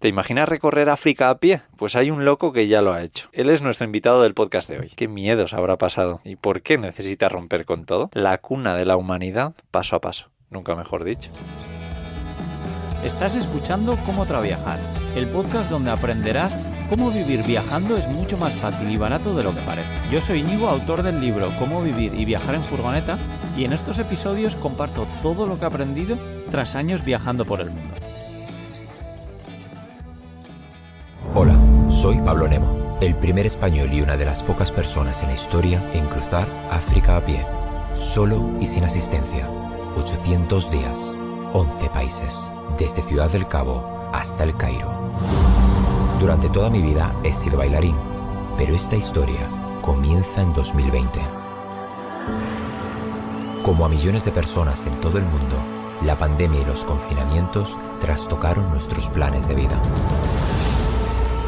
¿Te imaginas recorrer África a pie? Pues hay un loco que ya lo ha hecho. Él es nuestro invitado del podcast de hoy. ¿Qué miedos habrá pasado? ¿Y por qué necesita romper con todo? La cuna de la humanidad, paso a paso. Nunca mejor dicho. Estás escuchando Cómo Traviajar, el podcast donde aprenderás cómo vivir viajando es mucho más fácil y barato de lo que parece. Yo soy Íñigo, autor del libro Cómo vivir y viajar en furgoneta, y en estos episodios comparto todo lo que he aprendido tras años viajando por el mundo. Hola, soy Pablo Nemo, el primer español y una de las pocas personas en la historia en cruzar África a pie, solo y sin asistencia. 800 días, 11 países, desde Ciudad del Cabo hasta el Cairo. Durante toda mi vida he sido bailarín, pero esta historia comienza en 2020. Como a millones de personas en todo el mundo, la pandemia y los confinamientos trastocaron nuestros planes de vida.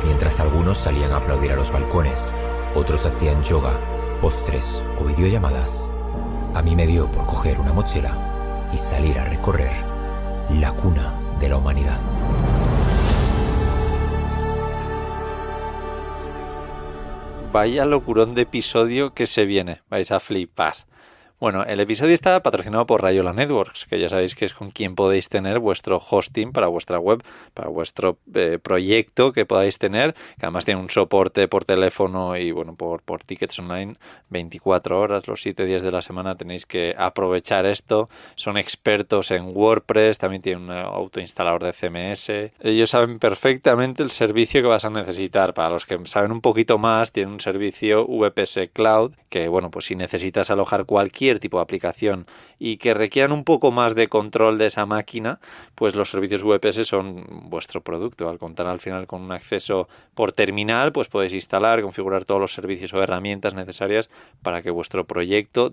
Mientras algunos salían a aplaudir a los balcones, otros hacían yoga, postres o videollamadas, a mí me dio por coger una mochila y salir a recorrer la cuna de la humanidad. Vaya locurón de episodio que se viene. Vais a flipar. Bueno, el episodio está patrocinado por Rayola Networks, que ya sabéis que es con quien podéis tener vuestro hosting para vuestra web, para vuestro proyecto que podáis tener, que además tiene un soporte por teléfono y bueno, por tickets online 24 horas, los 7 días de la semana tenéis que aprovechar esto. Son expertos en WordPress, también tienen un autoinstalador de CMS. Ellos saben perfectamente el servicio que vas a necesitar. Para los que saben un poquito más, tienen un servicio VPS Cloud, que bueno, pues si necesitas alojar cualquier tipo de aplicación y que requieran un poco más de control de esa máquina, pues los servicios VPS son vuestro producto. Al contar al final con un acceso por terminal, pues podéis instalar, configurar todos los servicios o herramientas necesarias para que vuestro proyecto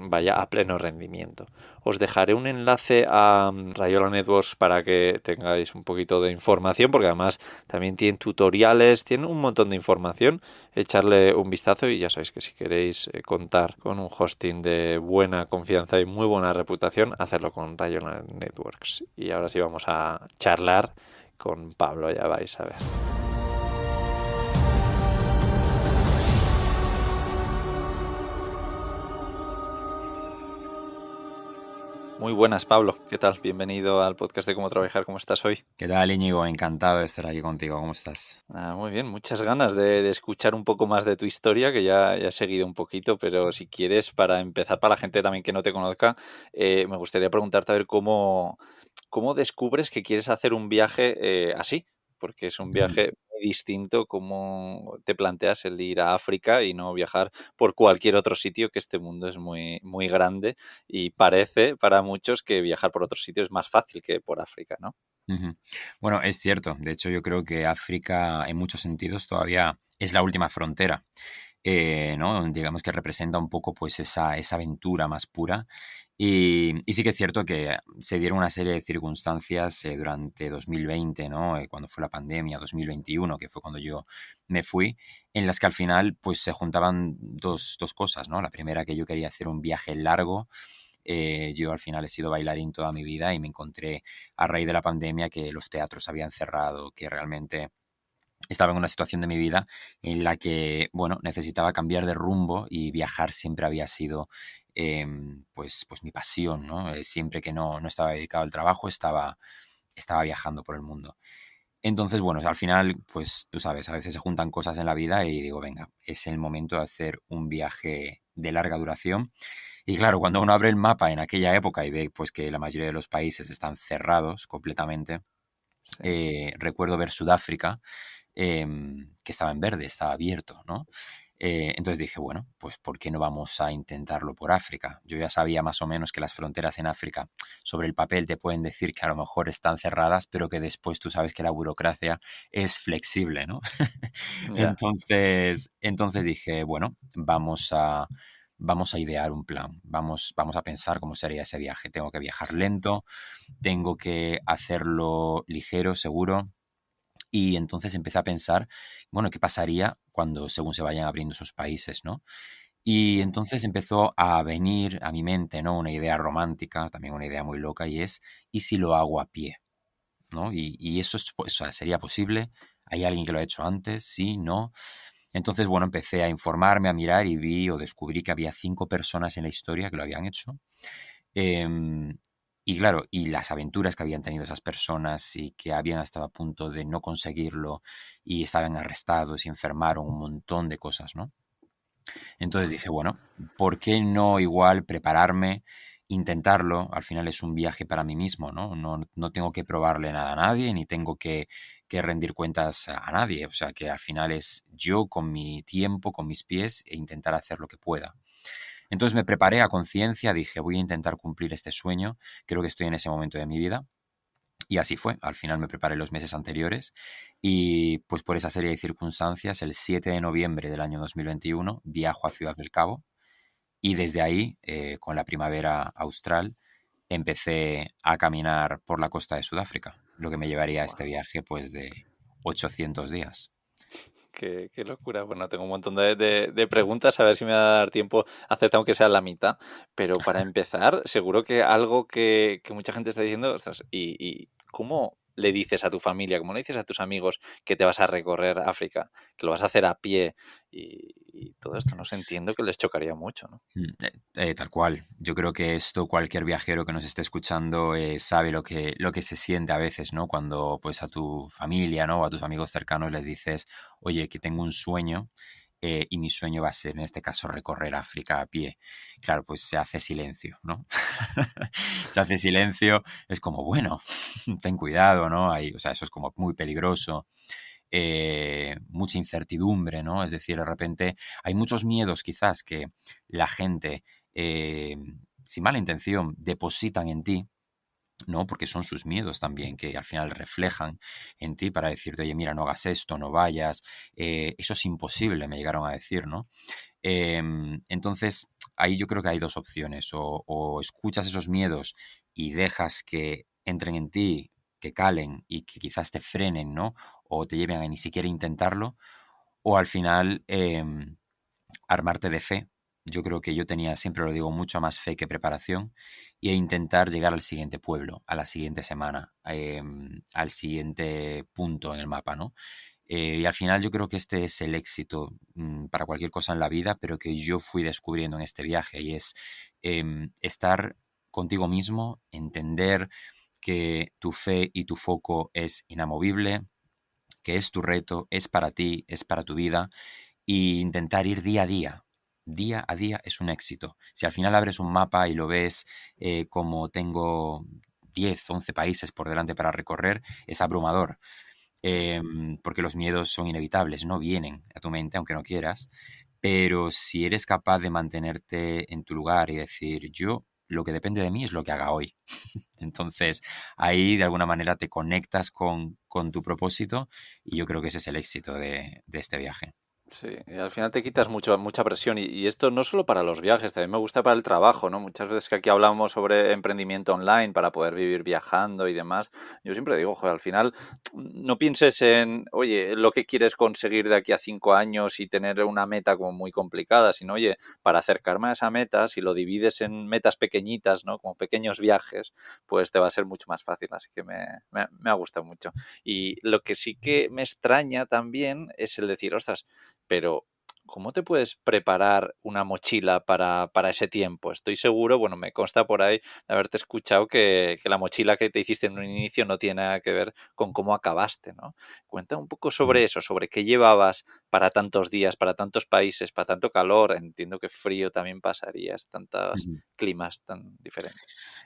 vaya a pleno rendimiento. Os dejaré un enlace a Rayola Networks para que tengáis un poquito de información, porque además también tienen tutoriales, tienen un montón de información. Echarle un vistazo y ya sabéis que si queréis contar con un hosting de buena confianza y muy buena reputación, hacerlo con Rayola Networks. Y ahora sí vamos a charlar con Pablo, ya vais a ver. Muy buenas, Pablo. ¿Qué tal? Bienvenido al podcast de Cómo Trabajar. ¿Cómo estás hoy? ¿Qué tal, Íñigo? Encantado de estar aquí contigo. ¿Cómo estás? Muy bien, muchas ganas de escuchar un poco más de tu historia, que ya he seguido un poquito, pero si quieres, para empezar, para la gente también que no te conozca, me gustaría preguntarte a ver cómo descubres que quieres hacer un viaje así, porque es un viaje muy distinto. ¿Cómo te planteas el ir a África y no viajar por cualquier otro sitio? Que este mundo es muy, muy grande y parece para muchos que viajar por otro sitio es más fácil que por África, ¿no? Ujú. Bueno, es cierto. De hecho, yo creo que África, en muchos sentidos, todavía es la última frontera. ¿No? Digamos que representa un poco pues esa aventura más pura. Y sí que es cierto que se dieron una serie de circunstancias durante 2020, ¿no? Cuando fue la pandemia, 2021, que fue cuando yo me fui, en las que al final pues se juntaban dos cosas, ¿no? La primera, que yo quería hacer un viaje largo. Yo al final he sido bailarín toda mi vida y me encontré a raíz de la pandemia que los teatros habían cerrado, que realmente estaba en una situación de mi vida en la que, bueno, necesitaba cambiar de rumbo y viajar siempre había sido, pues mi pasión, ¿no? Siempre que no estaba dedicado al trabajo, estaba viajando por el mundo. Entonces, bueno, al final, pues tú sabes, a veces se juntan cosas en la vida y digo, venga, es el momento de hacer un viaje de larga duración. Y claro, cuando uno abre el mapa en aquella época y ve pues que la mayoría de los países están cerrados completamente, Sí. recuerdo ver Sudáfrica, que estaba en verde, estaba abierto, ¿no? Entonces dije, bueno, pues ¿por qué no vamos a intentarlo por África? Yo ya sabía más o menos que las fronteras en África sobre el papel te pueden decir que a lo mejor están cerradas, pero que después tú sabes que la burocracia es flexible, ¿no? Ya. Entonces dije, bueno, vamos a idear un plan, vamos a pensar cómo sería ese viaje. Tengo que viajar lento, tengo que hacerlo ligero, seguro. Y entonces empecé a pensar, bueno, ¿qué pasaría cuando según se vayan abriendo esos países, ¿no? Y Sí. entonces empezó a venir a mi mente, ¿no? Una idea romántica, también una idea muy loca, y es, ¿y si lo hago a pie? ¿no? Y eso o sea, sería posible. ¿Hay alguien que lo ha hecho antes? Sí, no. Entonces, bueno, empecé a informarme, a mirar y vi o descubrí que había 5 personas en la historia que lo habían hecho. Em, y claro, y las aventuras que habían tenido esas personas y que habían estado a punto de no conseguirlo y estaban arrestados y enfermaron, un montón de cosas, ¿no? Entonces dije, bueno, ¿por qué no igual prepararme, intentarlo? Al final es un viaje para mí mismo, ¿no? No tengo que probarle nada a nadie, ni tengo que rendir cuentas a nadie. O sea, que al final es yo con mi tiempo, con mis pies, e intentar hacer lo que pueda. Entonces me preparé a conciencia, dije, voy a intentar cumplir este sueño, creo que estoy en ese momento de mi vida. Y así fue, al final me preparé los meses anteriores y pues por esa serie de circunstancias, el 7 de noviembre del año 2021 viajo a Ciudad del Cabo y desde ahí, con la primavera austral, empecé a caminar por la costa de Sudáfrica, lo que me llevaría a este Wow. viaje pues de 800 días. Qué locura. Bueno, tengo un montón de preguntas, a ver si me va a dar tiempo a hacerte aunque sea la mitad. Pero para empezar, seguro que algo que mucha gente está diciendo, ostras, ¿y cómo le dices a tu familia, cómo le dices a tus amigos que te vas a recorrer África, que lo vas a hacer a pie y todo esto? No sé, entiendo que les chocaría mucho, ¿no? Tal cual. Yo creo que esto cualquier viajero que nos esté escuchando sabe lo que se siente a veces, ¿no? Cuando pues a tu familia, ¿no? O a tus amigos cercanos les dices, oye, que tengo un sueño y mi sueño va a ser, en este caso, recorrer África a pie. Claro, pues se hace silencio, ¿no? Se hace silencio, es como, bueno, ten cuidado, ¿no? O sea, eso es como muy peligroso. Mucha incertidumbre, ¿no? Es decir, de repente hay muchos miedos quizás que la gente, sin mala intención, depositan en ti, ¿no? Porque son sus miedos también, que al final reflejan en ti para decirte, oye, mira, no hagas esto, no vayas, eso es imposible, me llegaron a decir, ¿no? Entonces, ahí yo creo que hay dos opciones, o escuchas esos miedos y dejas que entren en ti, que calen y que quizás te frenen, ¿no? O te lleven a ni siquiera intentarlo, o al final armarte de fe. Yo creo que yo tenía, siempre lo digo, mucho más fe que preparación y intentar llegar al siguiente pueblo, a la siguiente semana, al siguiente punto en el mapa, ¿no? Y al final yo creo que este es el éxito para cualquier cosa en la vida, pero que yo fui descubriendo en este viaje y es estar contigo mismo, entender que tu fe y tu foco es inamovible, que es tu reto, es para ti, es para tu vida, y intentar ir día a día. Día a día es un éxito. Si al final abres un mapa y lo ves como tengo 10 11 países por delante para recorrer, es abrumador. Porque los miedos son inevitables, no vienen a tu mente, aunque no quieras. Pero si eres capaz de mantenerte en tu lugar y decir, yo, lo que depende de mí es lo que haga hoy. Entonces, ahí de alguna manera te conectas con tu propósito y yo creo que ese es el éxito de este viaje. Sí, y al final te quitas mucha presión y esto no solo para los viajes, también me gusta para el trabajo, ¿no? Muchas veces que aquí hablamos sobre emprendimiento online para poder vivir viajando y demás, yo siempre digo, joder, al final no pienses en, oye, lo que quieres conseguir de aquí a 5 años y tener una meta como muy complicada, sino, oye, para acercarme a esa meta, si lo divides en metas pequeñitas, ¿no? Como pequeños viajes, pues te va a ser mucho más fácil, así que me ha gustado mucho. Y lo que sí que me extraña también es el decir, ostras, pero ¿cómo te puedes preparar una mochila para ese tiempo? Estoy seguro, bueno, me consta por ahí de haberte escuchado que la mochila que te hiciste en un inicio no tiene nada que ver con cómo acabaste, ¿no? Cuenta un poco Mm. sobre eso, sobre qué llevabas para tantos días, para tantos países, para tanto calor. Entiendo que frío también pasarías, tantos Ujú. climas tan diferentes.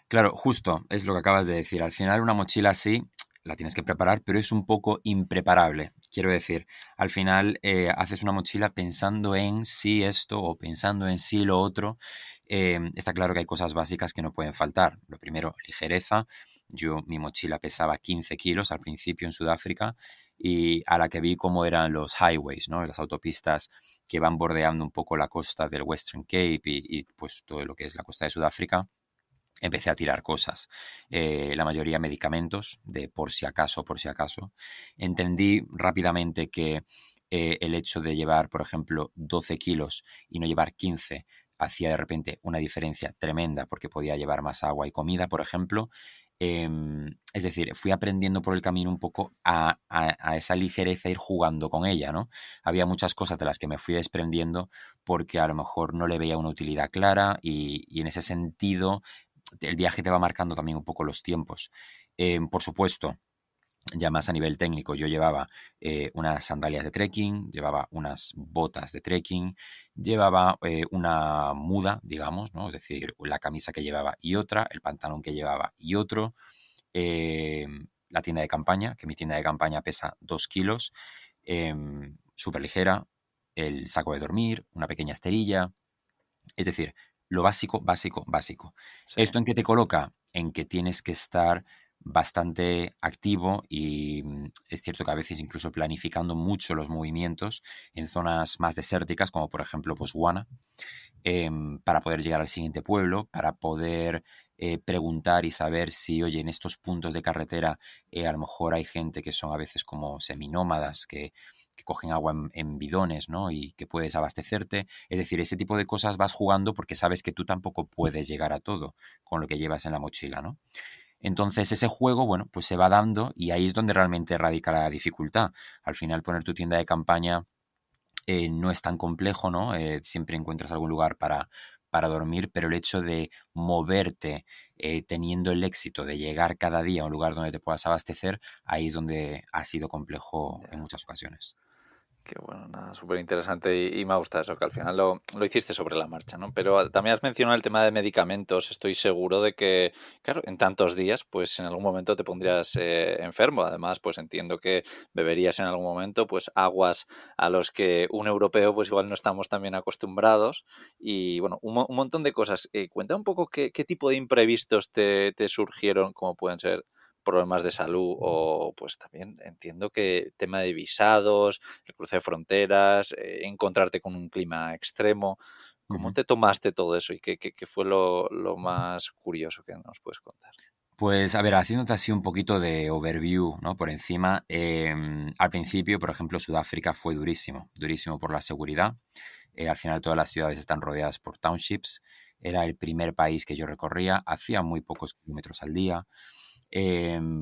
Claro, justo, es lo que acabas de decir. Al final una mochila así la tienes que preparar, pero es un poco impreparable. Quiero decir, al final haces una mochila pensando en sí esto o pensando en sí lo otro. Está claro que hay cosas básicas que no pueden faltar. Lo primero, ligereza. Mi mochila pesaba 15 kilos al principio en Sudáfrica y a la que vi cómo eran los highways, ¿no? Las autopistas que van bordeando un poco la costa del Western Cape y pues todo lo que es la costa de Sudáfrica, empecé a tirar cosas, la mayoría medicamentos, de por si acaso, por si acaso. Entendí rápidamente que el hecho de llevar, por ejemplo, 12 kilos y no llevar 15 hacía de repente una diferencia tremenda porque podía llevar más agua y comida, por ejemplo. Es decir, fui aprendiendo por el camino un poco a esa ligereza, ir jugando con ella, ¿no? Había muchas cosas de las que me fui desprendiendo porque a lo mejor no le veía una utilidad clara y en ese sentido el viaje te va marcando también un poco los tiempos. Por supuesto, ya más a nivel técnico, yo llevaba unas sandalias de trekking, llevaba unas botas de trekking, llevaba una muda, digamos, ¿no? Es decir, la camisa que llevaba y otra, el pantalón que llevaba y otro, eh, la tienda de campaña, que mi tienda de campaña pesa 2 kilos, súper ligera, el saco de dormir, una pequeña esterilla, es decir, lo básico, básico, básico. Sí, ¿Esto en qué te coloca? En que tienes que estar bastante activo y es cierto que a veces incluso planificando mucho los movimientos en zonas más desérticas, como por ejemplo Botswana, para poder llegar al siguiente pueblo, para poder preguntar y saber si, oye, en estos puntos de carretera a lo mejor hay gente que son a veces como seminómadas, que cogen agua en bidones, ¿no? Y que puedes abastecerte. Es decir, ese tipo de cosas vas jugando porque sabes que tú tampoco puedes llegar a todo con lo que llevas en la mochila, ¿no? Entonces ese juego, bueno, pues se va dando y ahí es donde realmente radica la dificultad. Al final poner tu tienda de campaña no es tan complejo, ¿no? Siempre encuentras algún lugar para dormir, pero el hecho de moverte teniendo el éxito de llegar cada día a un lugar donde te puedas abastecer, ahí es donde ha sido complejo en ya. muchas ocasiones. Qué bueno, nada, súper interesante y me ha gustado eso, que al final lo hiciste sobre la marcha, ¿no? Pero también has mencionado el tema de medicamentos. Estoy seguro de que, claro, en tantos días, pues en algún momento te pondrías enfermo. Además, pues entiendo que beberías en algún momento, pues aguas a los que un europeo, pues igual no estamos también acostumbrados. Y bueno, un montón de cosas. Cuenta un poco qué tipo de imprevistos te surgieron, como pueden ser problemas de salud o pues también entiendo que tema de visados, el cruce de fronteras, encontrarte con un clima extremo. ¿Cómo Ujú. te tomaste todo eso y qué fue lo más curioso que nos puedes contar? Pues a ver, haciéndote así un poquito de overview, ¿no? Por encima, al principio, por ejemplo, Sudáfrica fue durísimo, durísimo por la seguridad. Al final todas las ciudades están rodeadas por townships. Era el primer país que yo recorría, hacía muy pocos kilómetros al día,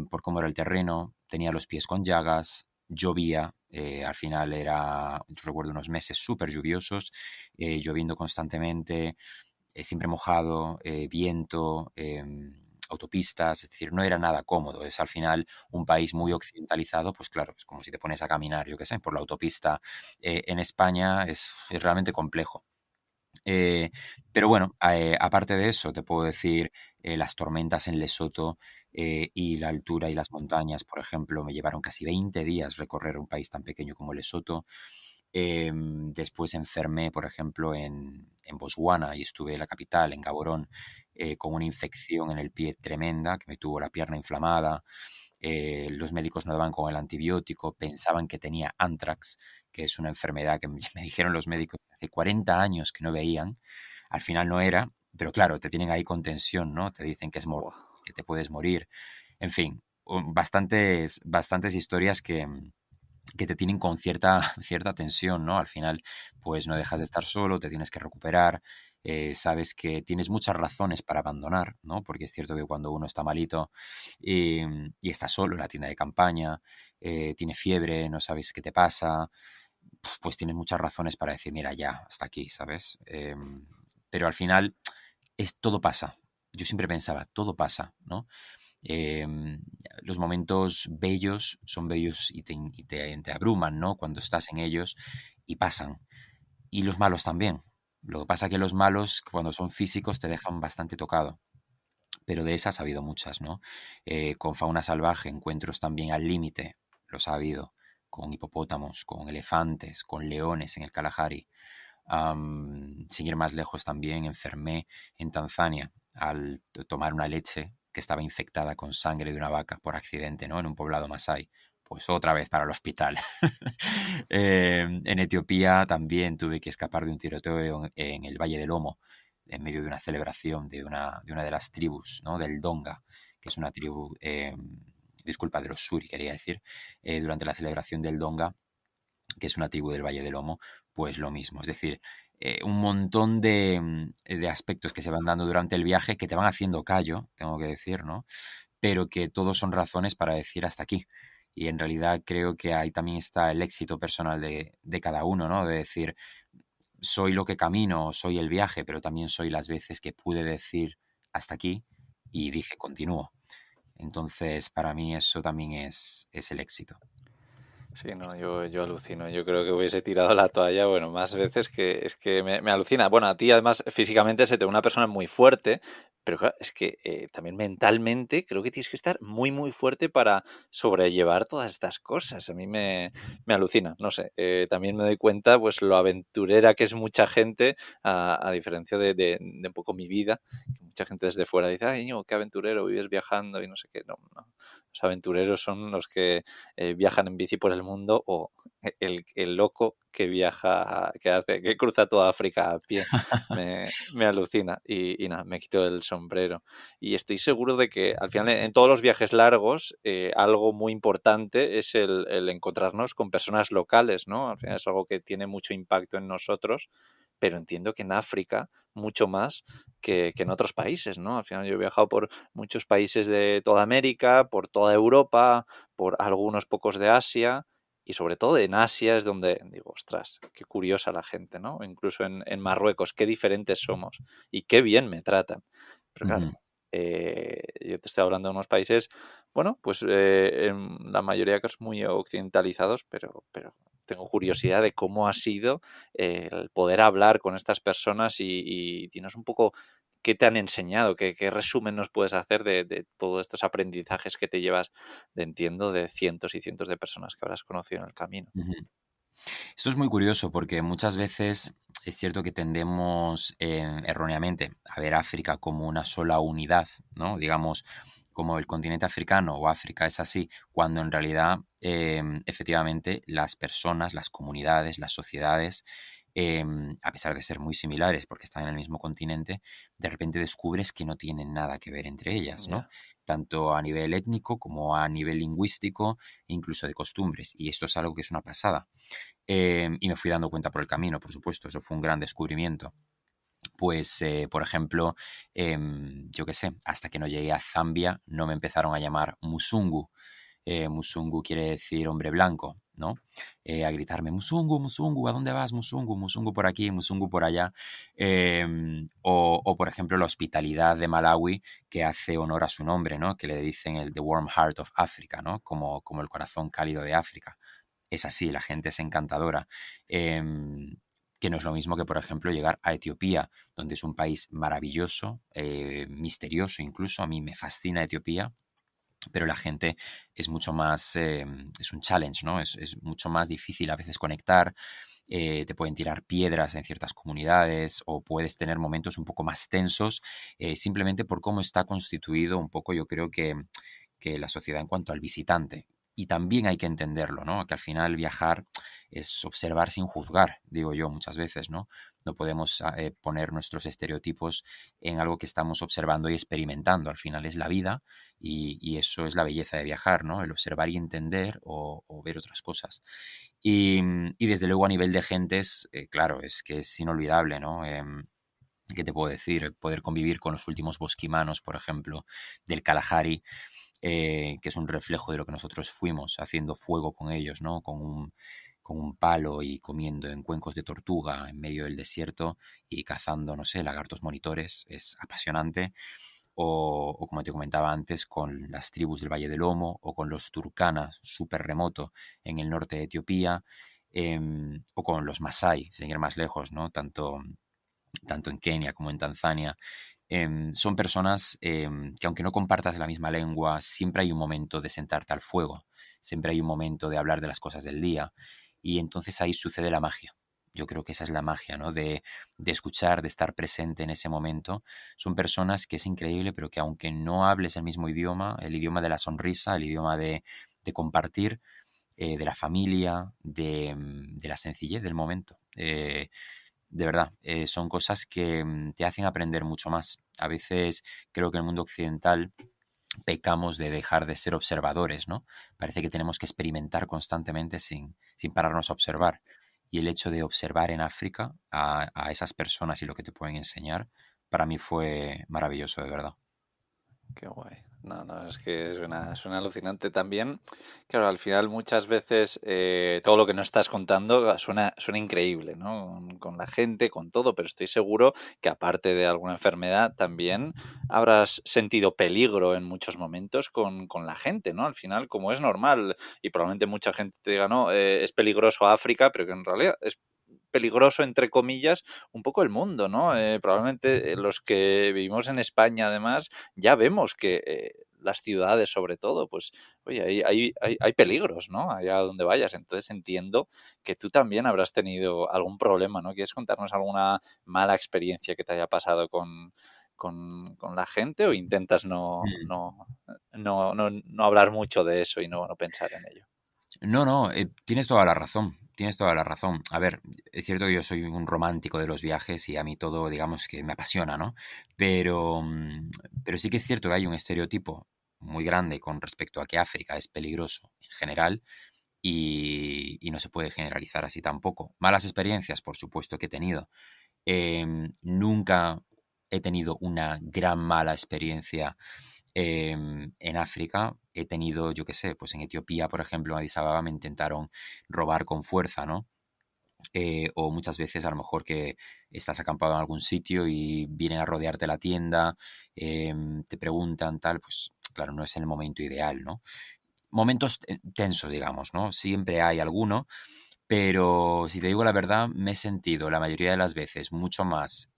por cómo era el terreno, tenía los pies con llagas, llovía, al final era, yo recuerdo unos meses súper lluviosos, lloviendo constantemente, siempre mojado, viento, autopistas, es decir, no era nada cómodo. Es al final un país muy occidentalizado, pues claro, es como si te pones a caminar, yo qué sé, por la autopista en España es realmente complejo. Eh, pero bueno, aparte de eso, te puedo decir, las tormentas en Lesoto y la altura y las montañas, por ejemplo, me llevaron casi 20 días recorrer un país tan pequeño como Lesoto. Después enfermé, por ejemplo, en Botswana y estuve en la capital, en Gaborone, con una infección en el pie tremenda, que me tuvo la pierna inflamada. Los médicos no daban con el antibiótico, pensaban que tenía anthrax, que es una enfermedad que me me dijeron los médicos hace 40 años que no veían. Al final no era, pero claro, te tienen ahí con tensión, ¿no? Te dicen que es Buah, que te puedes morir. En fin, bastantes historias que te tienen con cierta tensión, ¿no? Al final, pues no dejas de estar solo, te tienes que recuperar, sabes que tienes muchas razones para abandonar, ¿no? Porque es cierto que cuando uno está malito y está solo en la tienda de campaña, tiene fiebre, no sabes qué te pasa, pues tienes muchas razones para decir, mira, ya, hasta aquí, ¿sabes? Pero al final, todo pasa. Yo siempre pensaba, todo pasa, ¿no? Em, los momentos bellos son bellos y te abruman, ¿no? Cuando estás en ellos y pasan. Y los malos también. Lo que pasa que los malos, cuando son físicos, te dejan bastante tocado. Pero de esas ha habido muchas, ¿no? Con fauna salvaje, encuentros también al límite, los ha habido. Con hipopótamos, con elefantes, con leones en el Kalahari. Sin ir más lejos también enfermé en Tanzania al tomar una leche que estaba infectada con sangre de una vaca por accidente, ¿no? En un poblado masái. Pues otra vez para el hospital. En Etiopía también tuve que escapar de un tiroteo en el Valle del Omo, en medio de una celebración de una de las tribus, ¿no? Del Donga, que es una tribu, disculpa, de los Suri, quería decir, durante la celebración del Donga, que es una tribu del Valle del Omo, pues lo mismo. Es decir, un montón de aspectos que se van dando durante el viaje que te van haciendo callo, tengo que decir, ¿no? pero que todos son razones para decir hasta aquí. Y en realidad creo que ahí también está el éxito personal de cada uno, ¿no? De decir, soy lo que camino, soy el viaje, pero también soy las veces que pude decir hasta aquí y dije continúo. Entonces, para mí eso también es el éxito. Sí, no, yo alucino. Yo creo que hubiese tirado la toalla, bueno, más veces que es que me alucina. Bueno, a ti además físicamente se te ve una persona muy fuerte, pero claro, es que también mentalmente creo que tienes que estar muy, muy fuerte para sobrellevar todas estas cosas. A mí me alucina, no sé. También me doy cuenta, pues, lo aventurera que es mucha gente, a diferencia de un poco mi vida, que mucha gente desde fuera dice, ay, Íñigo, qué aventurero, vives viajando y no sé qué. No, no. Los aventureros son los que viajan en bici por el mundo o el loco que viaja, que cruza toda África a pie. Me alucina y nada, me quito el sombrero. Y estoy seguro de que al final en todos los viajes largos algo muy importante es el encontrarnos con personas locales, ¿no? Al final es algo que tiene mucho impacto en nosotros, pero entiendo que en África mucho más que en otros países, ¿no? Al final yo he viajado por muchos países de toda América, por toda Europa, por algunos pocos de Asia y sobre todo en Asia es donde digo, ostras, qué curiosa la gente, ¿no? Incluso en Marruecos, qué diferentes somos y qué bien me tratan. Pero claro, Ujú. yo te estoy hablando de unos países, bueno, pues en la mayoría de casos muy occidentalizados, pero tengo curiosidad de cómo ha sido el poder hablar con estas personas y dinos un poco qué te han enseñado, qué resumen nos puedes hacer de todos estos aprendizajes que te llevas, entiendo, de cientos y cientos de personas que habrás conocido en el camino. Ujú. Esto es muy curioso porque muchas veces es cierto que tendemos erróneamente a ver África como una sola unidad, ¿no? Digamos, como el continente africano o África es así, cuando en realidad efectivamente las personas, las comunidades, las sociedades, a pesar de ser muy similares porque están en el mismo continente, de repente descubres que no tienen nada que ver entre ellas, ¿no? Ya, Tanto a nivel étnico como a nivel lingüístico, incluso de costumbres. Y esto es algo que es una pasada. Y me fui dando cuenta por el camino, por supuesto, eso fue un gran descubrimiento. Pues, por ejemplo, yo qué sé, hasta que no llegué a Zambia no me empezaron a llamar Musungu. Musungu quiere decir hombre blanco, ¿no? A gritarme, Musungu, Musungu, ¿a dónde vas, Musungu? Musungu por aquí, Musungu por allá. O, por ejemplo, la hospitalidad de Malawi, que hace honor a su nombre, ¿no? Que le dicen el The Warm Heart of Africa, ¿no? Como el corazón cálido de África. Es así, la gente es encantadora. Que no es lo mismo que, por ejemplo, llegar a Etiopía, donde es un país maravilloso, misterioso incluso. A mí me fascina Etiopía, pero la gente es mucho más, es un challenge, ¿no? Es mucho más difícil a veces conectar, te pueden tirar piedras en ciertas comunidades o puedes tener momentos un poco más tensos, simplemente por cómo está constituido un poco, yo creo que la sociedad en cuanto al visitante. Y también hay que entenderlo, ¿no? Que al final viajar es observar sin juzgar, digo yo muchas veces, ¿no? No podemos poner nuestros estereotipos en algo que estamos observando y experimentando. Al final es la vida y eso es la belleza de viajar, ¿no? El observar y entender o ver otras cosas. Y desde luego a nivel de gentes, claro, es que es inolvidable, ¿no? ¿Qué te puedo decir? Poder convivir con los últimos bosquimanos, por ejemplo, del Kalahari, que es un reflejo de lo que nosotros fuimos, haciendo fuego con ellos, ¿no? Con un palo y comiendo en cuencos de tortuga en medio del desierto y cazando, no sé, lagartos monitores. Es apasionante. O como te comentaba antes, con las tribus del Valle del Lomo o con los turkanas, súper remoto en el norte de Etiopía, o con los Masái, sin ir más lejos, ¿no? Tanto en Kenia como en Tanzania. Son personas que aunque no compartas la misma lengua, siempre hay un momento de sentarte al fuego, siempre hay un momento de hablar de las cosas del día y entonces ahí sucede la magia. Yo creo que esa es la magia, ¿no? De escuchar, de estar presente en ese momento. Son personas que es increíble, pero que aunque no hables el mismo idioma, el idioma de la sonrisa, el idioma de compartir, de la familia, de la sencillez del momento. De verdad, son cosas que te hacen aprender mucho más. A veces creo que en el mundo occidental pecamos de dejar de ser observadores, ¿no? Parece que tenemos que experimentar constantemente sin pararnos a observar. Y el hecho de observar en África a esas personas y lo que te pueden enseñar, para mí fue maravilloso, de verdad. qué guay. No, no, es que suena alucinante también. Claro, al final muchas veces todo lo que nos estás contando suena increíble, ¿no? Con la gente, con todo, pero estoy seguro que aparte de alguna enfermedad también habrás sentido peligro en muchos momentos con la gente, ¿no? Al final, como es normal, y probablemente mucha gente te diga, no, es peligroso África, pero que en realidad es peligroso, entre comillas, un poco el mundo, ¿no? Probablemente los que vivimos en España, además, ya vemos que las ciudades, sobre todo, pues, oye, hay peligros, ¿no? Allá donde vayas. Entonces entiendo que tú también habrás tenido algún problema, ¿no? ¿Quieres contarnos alguna mala experiencia que te haya pasado con la gente o intentas Mm. no hablar mucho de eso y no pensar en ello? No, no, tienes toda la razón, tienes toda la razón. A ver, es cierto que yo soy un romántico de los viajes y a mí todo, digamos, que me apasiona, ¿no? Pero, pero sí que es cierto que hay un estereotipo muy grande con respecto a que África es peligroso en general y no se puede generalizar así tampoco. Malas experiencias, por supuesto que he tenido. Nunca he tenido una gran mala experiencia en África. He tenido, yo qué sé, pues en Etiopía, por ejemplo, en Addis Ababa me intentaron robar con fuerza, ¿no? O muchas veces a lo mejor que estás acampado en algún sitio y vienen a rodearte la tienda, te preguntan tal, pues claro, no es en el momento ideal, ¿no? Momentos tensos, digamos, ¿no? Siempre hay alguno, pero si te digo la verdad, me he sentido la mayoría de las veces mucho más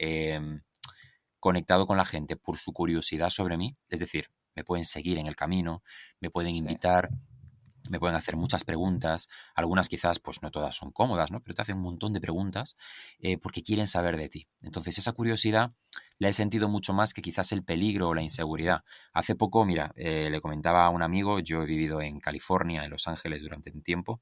conectado con la gente por su curiosidad sobre mí. Es decir, me pueden seguir en el camino, me pueden Sí, invitar, me pueden hacer muchas preguntas. Algunas quizás, pues no todas son cómodas, ¿no? Pero te hacen un montón de preguntas porque quieren saber de ti. Entonces, esa curiosidad la he sentido mucho más que quizás el peligro o la inseguridad. Hace poco, mira, le comentaba a un amigo, yo he vivido en California, en Los Ángeles durante un tiempo,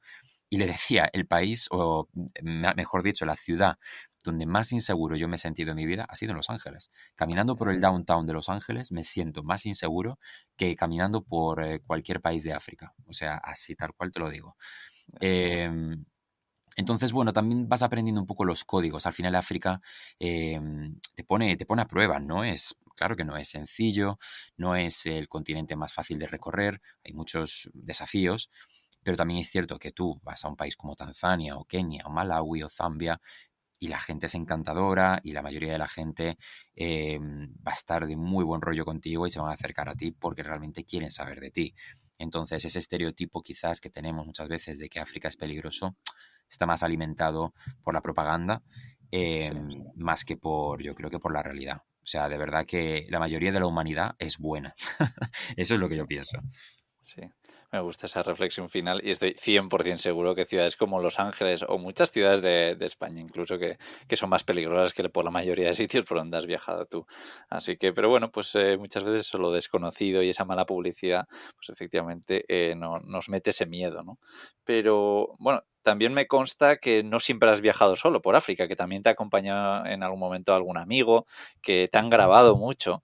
y le decía, el país, o mejor dicho, la ciudad donde más inseguro yo me he sentido en mi vida ha sido en Los Ángeles. Caminando por el downtown de Los Ángeles me siento más inseguro que caminando por cualquier país de África. O sea, así tal cual te lo digo. Em, entonces, bueno, también vas aprendiendo un poco los códigos. Al final África te pone a prueba. No es, claro que no es sencillo, no es el continente más fácil de recorrer, hay muchos desafíos, pero también es cierto que tú vas a un país como Tanzania o Kenia o Malawi o Zambia y la gente es encantadora y la mayoría de la gente va a estar de muy buen rollo contigo y se van a acercar a ti porque realmente quieren saber de ti. Entonces, ese estereotipo quizás que tenemos muchas veces de que África es peligroso está más alimentado por la propaganda sí. más que por, yo creo que por la realidad. O sea, de verdad que la mayoría de la humanidad es buena. Eso es lo que yo pienso. Sí, me gusta esa reflexión final y estoy 100% seguro que ciudades como Los Ángeles o muchas ciudades de España incluso que son más peligrosas que por la mayoría de sitios por donde has viajado tú. Así que, pero bueno, pues muchas veces eso, lo desconocido y esa mala publicidad, pues efectivamente nos mete ese miedo, ¿no? Pero bueno, también me consta que no siempre has viajado solo por África, que también te ha acompañado en algún momento algún amigo, que te han grabado mucho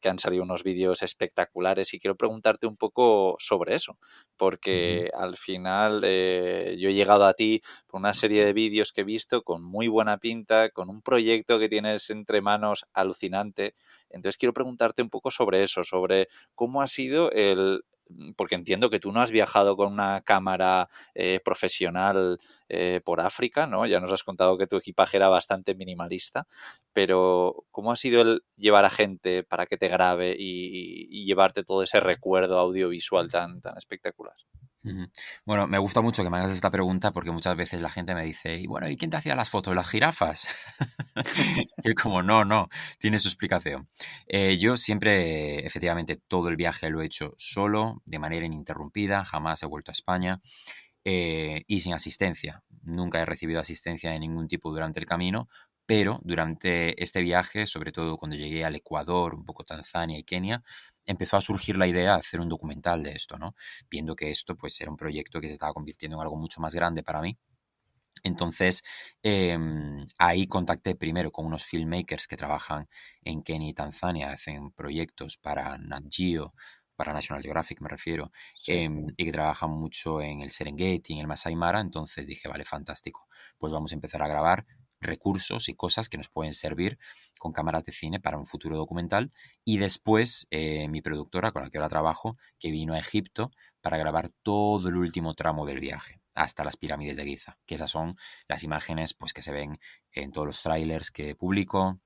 que han salido unos vídeos espectaculares y quiero preguntarte un poco sobre eso, Ujú. porque al final yo he llegado a ti por una serie de vídeos que he visto con muy buena pinta, con un proyecto que tienes entre manos alucinante. Entonces quiero preguntarte un poco sobre eso, sobre cómo ha sido porque entiendo que tú no has viajado con una cámara profesional por África, ¿no? Ya nos has contado que tu equipaje era bastante minimalista, pero ¿cómo ha sido el llevar a gente para que te grabe y llevarte todo ese recuerdo audiovisual tan espectacular? Ujú. Bueno, me gusta mucho que me hagas esta pregunta porque muchas veces la gente me dice, y bueno, ¿y quién te hacía las fotos? ¿Las jirafas? Y como, no, no, tiene su explicación. Yo siempre, efectivamente, todo el viaje lo he hecho solo, de manera ininterrumpida, jamás he vuelto a España y sin asistencia. Nunca he recibido asistencia de ningún tipo durante el camino, pero durante este viaje, sobre todo cuando llegué al Ecuador, un poco Tanzania y Kenia, empezó a surgir la idea de hacer un documental de esto, ¿no? Viendo que esto pues era un proyecto que se estaba convirtiendo en algo mucho más grande para mí. Entonces, ahí contacté primero con unos filmmakers que trabajan en Kenia y Tanzania, hacen proyectos para Nat Geo, para National Geographic me refiero, Sí, y que trabajan mucho en el Serengeti, en el Masai Mara. Entonces dije, vale, fantástico, pues vamos a empezar a grabar. recursos y cosas que nos pueden servir con cámaras de cine para un futuro documental. Y después mi productora con la que ahora trabajo, que vino a Egipto para grabar todo el último tramo del viaje, hasta las pirámides de Giza, que esas son las imágenes pues, que se ven en todos los trailers que publico,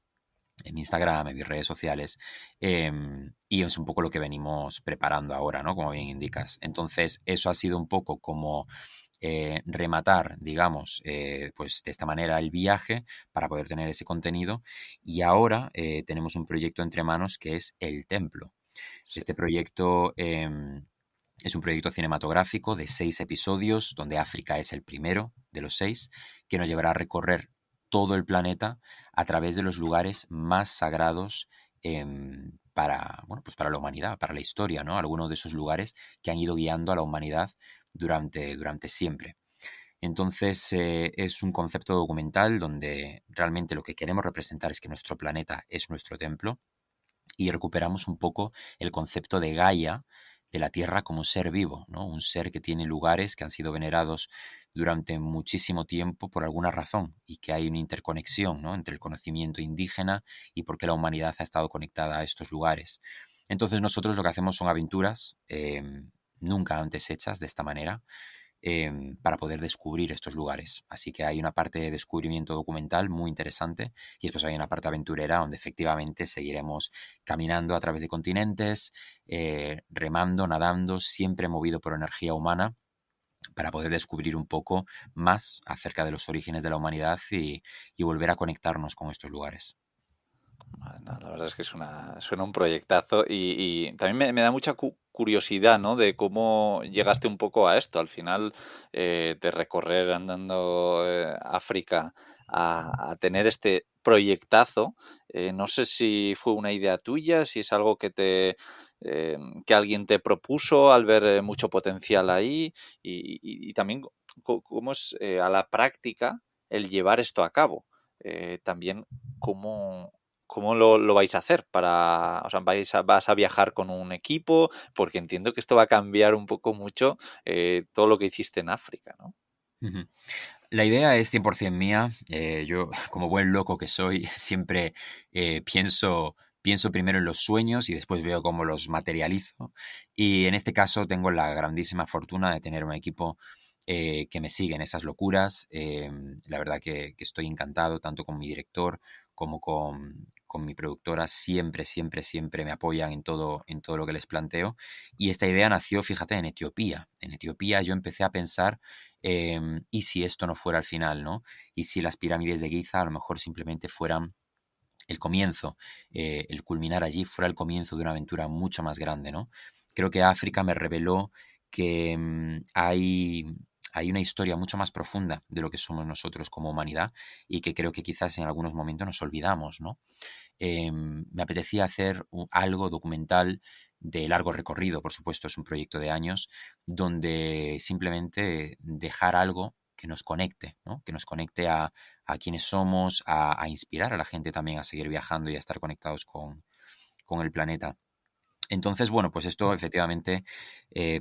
en mi Instagram, en mis redes sociales, y es un poco lo que venimos preparando ahora, ¿no? Como bien indicas. Entonces, eso ha sido un poco como rematar, digamos, pues de esta manera el viaje para poder tener ese contenido. Y ahora tenemos un proyecto entre manos que es El Templo. Sí. Este proyecto es un proyecto cinematográfico de 6 episodios, donde África es el primero de los 6, que nos llevará a recorrer todo el planeta a través de los lugares más sagrados para, bueno, pues para la humanidad, para la historia, ¿no? Algunos de esos lugares que han ido guiando a la humanidad durante siempre. Entonces es un concepto documental donde realmente lo que queremos representar es que nuestro planeta es nuestro templo y recuperamos un poco el concepto de Gaia, de la Tierra como ser vivo, ¿no? Un ser que tiene lugares que han sido venerados durante muchísimo tiempo por alguna razón y que hay una interconexión, ¿no? Entre el conocimiento indígena y por qué la humanidad ha estado conectada a estos lugares. Entonces nosotros lo que hacemos son aventuras nunca antes hechas de esta manera para poder descubrir estos lugares. Así que hay una parte de descubrimiento documental muy interesante y después hay una parte aventurera donde efectivamente seguiremos caminando a través de continentes, remando, nadando, siempre movido por energía humana para poder descubrir un poco más acerca de los orígenes de la humanidad y volver a conectarnos con estos lugares. No, la verdad es que suena un proyectazo y también me da mucha curiosidad, ¿no? De cómo llegaste un poco a esto. Al final, de recorrer andando África a tener este proyectazo, no sé si fue una idea tuya, si es algo que alguien te propuso al ver mucho potencial ahí y también cómo es a la práctica el llevar esto a cabo. También cómo, ¿cómo lo vais a hacer? O sea, ¿vas a viajar con un equipo? Porque entiendo que esto va a cambiar un poco mucho todo lo que hiciste en África, ¿no? Ujú. La idea es 100% mía. Yo, como buen loco que soy, siempre pienso primero en los sueños y después veo cómo los materializo. Y en este caso tengo la grandísima fortuna de tener un equipo que me sigue en esas locuras. La verdad que estoy encantado, tanto con mi director como con mi productora. Siempre, siempre, siempre me apoyan en todo lo que les planteo. Y esta idea nació, fíjate, en Etiopía. En Etiopía yo empecé a pensar ¿y si esto no fuera el final, ¿no? Y si las pirámides de Giza a lo mejor simplemente fueran el comienzo, el culminar allí fuera el comienzo de una aventura mucho más grande, ¿no? Creo que África me reveló que hay una historia mucho más profunda de lo que somos nosotros como humanidad y que creo que quizás en algunos momentos nos olvidamos, ¿no? Me apetecía hacer algo documental de largo recorrido, por supuesto, es un proyecto de años, donde simplemente dejar algo que nos conecte, ¿no? Que nos conecte a quienes somos, a inspirar a la gente también a seguir viajando y a estar conectados con el planeta. Entonces, bueno, pues esto efectivamente,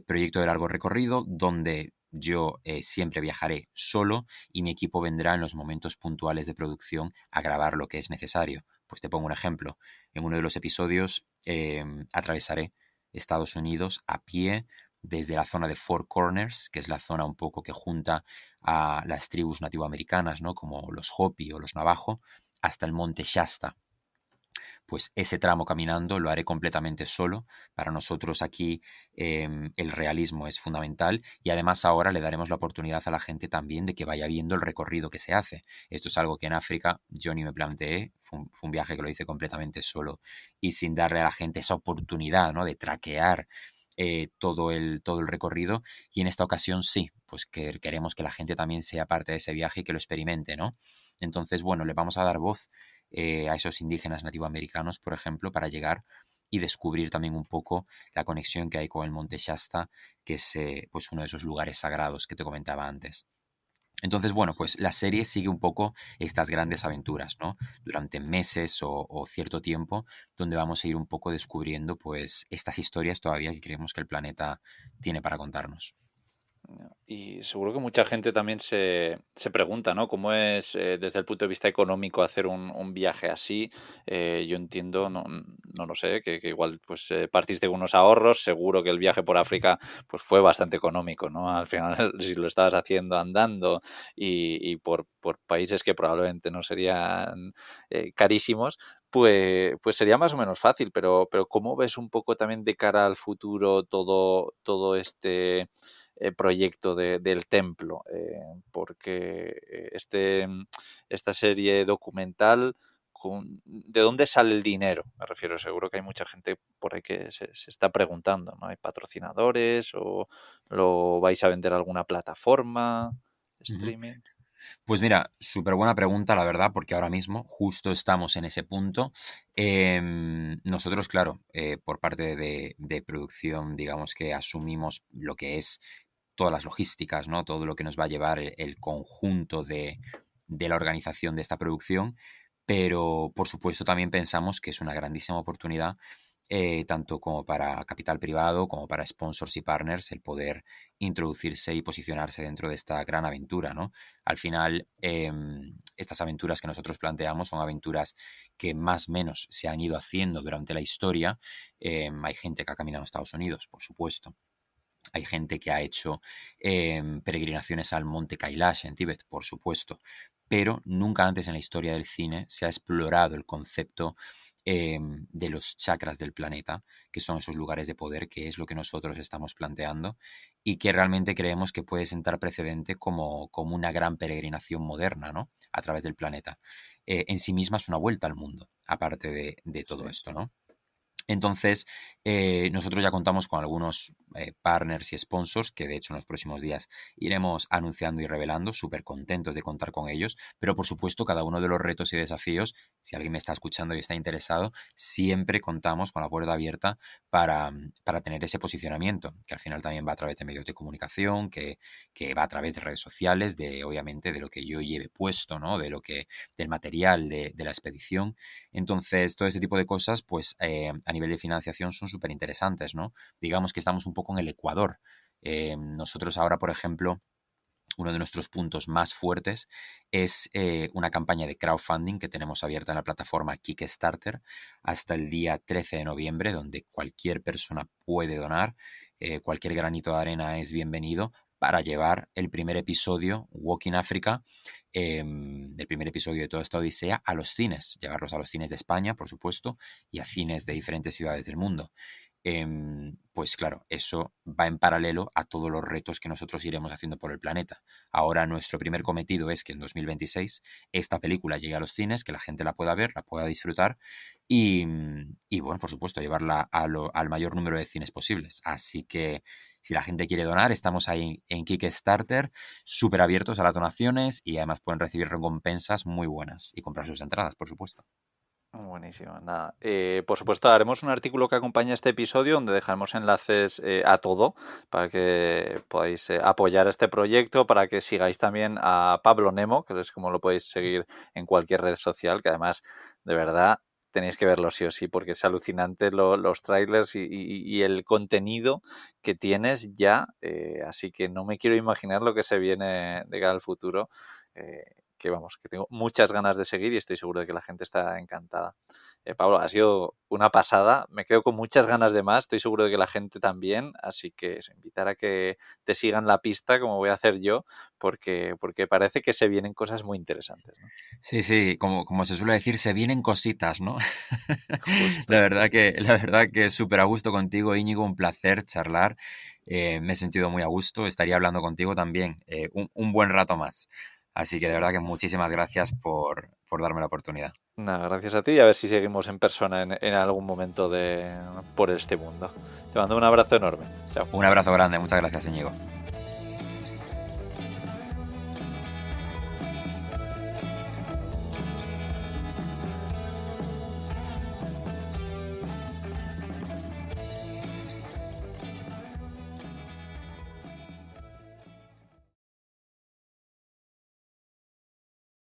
proyecto de largo recorrido, donde yo siempre viajaré solo y mi equipo vendrá en los momentos puntuales de producción a grabar lo que es necesario. Pues te pongo un ejemplo. En uno de los episodios atravesaré Estados Unidos a pie desde la zona de Four Corners, que es la zona un poco que junta a las tribus nativoamericanas, ¿no? Como los Hopi o los Navajo, hasta el monte Shasta. Pues ese tramo caminando lo haré completamente solo. Para nosotros aquí el realismo es fundamental y además ahora le daremos la oportunidad a la gente también de que vaya viendo el recorrido que se hace. Esto es algo que en África yo ni me planteé, fue un viaje que lo hice completamente solo y sin darle a la gente esa oportunidad, ¿no? De traquear todo el recorrido y en esta ocasión sí, pues que queremos que la gente también sea parte de ese viaje y que lo experimente, ¿no? Entonces, bueno, le vamos a dar voz a esos indígenas nativoamericanos, por ejemplo, para llegar y descubrir también un poco la conexión que hay con el Monte Shasta, que es pues uno de esos lugares sagrados que te comentaba antes. Entonces, bueno, pues la serie sigue un poco estas grandes aventuras, ¿no? Durante meses o cierto tiempo, donde vamos a ir un poco descubriendo, pues, estas historias todavía que creemos que el planeta tiene para contarnos. Y seguro que mucha gente también se pregunta, ¿no? ¿Cómo es desde el punto de vista económico hacer un viaje así? Yo entiendo, no lo sé, que igual pues partiste con unos ahorros, seguro que el viaje por África pues fue bastante económico, ¿no? Al final, si lo estabas haciendo andando y por países que probablemente no serían carísimos, pues sería más o menos fácil, pero ¿cómo ves un poco también de cara al futuro todo este proyecto del templo? Porque esta serie documental, ¿de dónde sale el dinero? Me refiero, seguro que hay mucha gente por ahí que se está preguntando, ¿no? ¿Hay patrocinadores o lo vais a vender a alguna plataforma de Ujú. streaming? Pues mira, súper buena pregunta, la verdad, porque ahora mismo justo estamos en ese punto. Nosotros, claro, por parte de producción, digamos que asumimos lo que es todas las logísticas, ¿no? Todo lo que nos va a llevar el conjunto de la organización de esta producción, pero por supuesto también pensamos que es una grandísima oportunidad, tanto como para capital privado, como para sponsors y partners, el poder introducirse y posicionarse dentro de esta gran aventura, ¿no? Al final, estas aventuras que nosotros planteamos son aventuras que más o menos se han ido haciendo durante la historia. Hay gente que ha caminado a Estados Unidos, por supuesto. Hay gente que ha hecho peregrinaciones al monte Kailash en Tíbet, por supuesto, pero nunca antes en la historia del cine se ha explorado el concepto de los chakras del planeta, que son esos lugares de poder, que es lo que nosotros estamos planteando y que realmente creemos que puede sentar precedente como una gran peregrinación moderna, ¿no? A través del planeta. En sí misma es una vuelta al mundo, aparte de todo Sí. esto, ¿no? Entonces, nosotros ya contamos con algunos partners y sponsors que de hecho en los próximos días iremos anunciando y revelando, súper contentos de contar con ellos, pero por supuesto cada uno de los retos y desafíos, si alguien me está escuchando y está interesado, siempre contamos con la puerta abierta para tener ese posicionamiento, que al final también va a través de medios de comunicación, que va a través de redes sociales, de obviamente de lo que yo lleve puesto, ¿no? Del material de la expedición. Entonces, todo ese tipo de cosas, pues a nivel de financiación son súper interesantes, ¿no? Digamos que estamos un poco en el Ecuador. Nosotros ahora, por ejemplo, uno de nuestros puntos más fuertes es una campaña de crowdfunding que tenemos abierta en la plataforma Kickstarter hasta el día 13 de noviembre, donde cualquier persona puede donar, cualquier granito de arena es bienvenido para llevar el primer episodio, Walking Africa, del primer episodio de toda esta odisea a los cines, llevarlos a los cines de España, por supuesto, y a cines de diferentes ciudades del mundo. Pues claro, eso va en paralelo a todos los retos que nosotros iremos haciendo por el planeta. Ahora nuestro primer cometido es que en 2026 esta película llegue a los cines, que la gente la pueda ver, la pueda disfrutar y bueno, por supuesto, llevarla al mayor número de cines posibles. Así que si la gente quiere donar, estamos ahí en Kickstarter, súper abiertos a las donaciones y además pueden recibir recompensas muy buenas y comprar sus entradas, por supuesto. Buenísimo, nada. Por supuesto, haremos un artículo que acompañe este episodio donde dejaremos enlaces a todo para que podáis apoyar este proyecto, para que sigáis también a Pablo Nemo, que es como lo podéis seguir en cualquier red social, que además, de verdad, tenéis que verlo sí o sí, porque es alucinante los trailers y el contenido que tienes ya, así que no me quiero imaginar lo que se viene de cara al futuro. eh, que vamos, que tengo muchas ganas de seguir y estoy seguro de que la gente está encantada. Pablo, ha sido una pasada, me quedo con muchas ganas de más, estoy seguro de que la gente también, así que eso, invitar a que te sigan la pista como voy a hacer yo, porque parece que se vienen cosas muy interesantes, ¿no? Sí, sí, como se suele decir, se vienen cositas, ¿no? Justo. La verdad que súper a gusto contigo, Íñigo, un placer charlar. Me he sentido muy a gusto, estaría hablando contigo también un buen rato más. Así que de verdad que muchísimas gracias por darme la oportunidad. Nada, gracias a ti y a ver si seguimos en persona en algún momento por este mundo. Te mando un abrazo enorme. Chao. Un abrazo grande, muchas gracias, Íñigo.